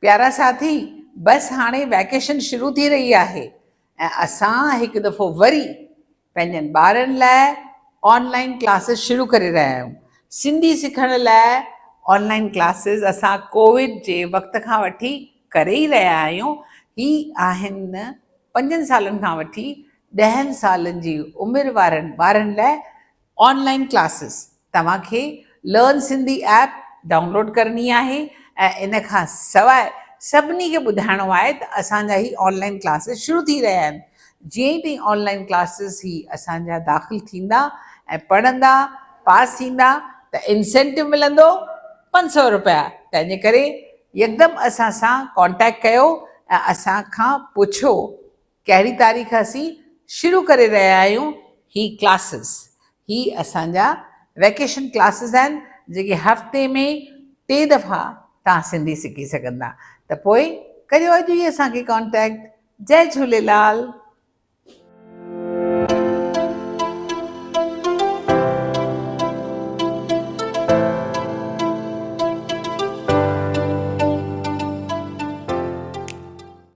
प्यारा साथी, बस हाणे वैकेशन शुरू थी रही आहे ऐं असां हिकु दफ़ो वरी पंहिंजनि ॿारनि लाइ ऑनलाइन क्लासिस शुरू करे रहिया आहियूं। सिंधी सिखण लाइ ऑनलाइन क्लासिस असां कोविड जे वक़्त खां वठी करे ई रहिया आहियूं। ही आहिनि 5 सालनि खां वठी 10 सालनि जी उमिरि वारनि ॿारनि लाइ ऑनलाइन क्लासिस। तव्हांखे लर्न सिंधी ऐप डाउनलोड करणी आहे ऐं इन खां सवाइ सभिनी खे ॿुधाइणो आहे त असांजा ही ऑनलाइन क्लासिस शुरू थी रहिया आहिनि। जीअं ई ती ऑनलाइन क्लासिस ही असांजा दाख़िल थींदा ऐं पढ़ंदा, पास थींदा त इंसेंटिव मिलंदो 500 रुपया। तंहिंजे करे यकदमि असां सां कॉन्टेक्ट कयो ऐं असां खां पुछो कहिड़ी तारीख़ असीं शुरू करे रहिया आहियूं ही क्लासिस। ही असांजा वैकेशन क्लासिस आहिनि जेके हफ़्ते में 3 दफ़ा तव्हां सिंधी सिखी सघंदा। त पोइ करियो अॼु ई असांखे कॉन्टेक्ट। जय झूलेलाल।